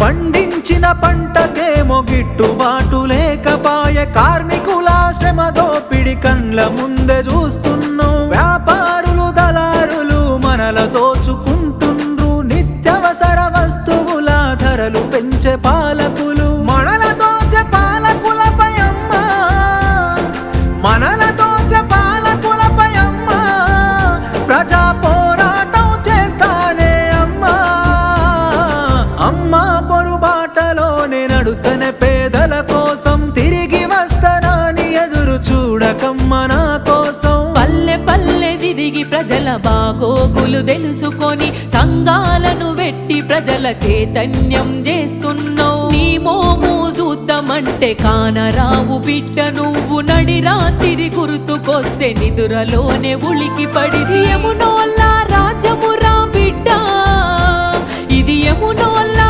పండించిన పంటకేమో గిట్టుబాటు లేకపాయే, కార్మికుల శ్రమ దోపిడి కండ్ల ముందే చూస్తున్నాం. వ్యాపారులు దళారులు మనల దోచుకుంటుండ్రు, నిత్యవసర వస్తువుల ధరలు పెంచే పాలకులు మనల దోచే పాలకులపై అమ్మా, మనల దోచే పాలకులపై అమ్మా ప్రజా పోరాటం చేస్తానే అమ్మా. అమ్మా పొరుబాటలోనే నడుస్తనే పేదల కోసం, తిరిగి వస్తానని ఎదురు చూడకమ్మ నా కోసం. పల్లె పల్లె తిరిగి ప్రజల బాగోగులు తెలుసుకొని సంఘాలను వెట్టి ప్రజల చైతన్యం చేస్తున్నావు. నీ మోము చూద్దామంటే కానరావు బిడ్డ, నువ్వు నడి రాత్రి గుర్తుకొస్తే నిదురలోనే ఉలికి పడి. యమునోల్లా రాజమురా బిడ్డ, ఇది యమునోల్లా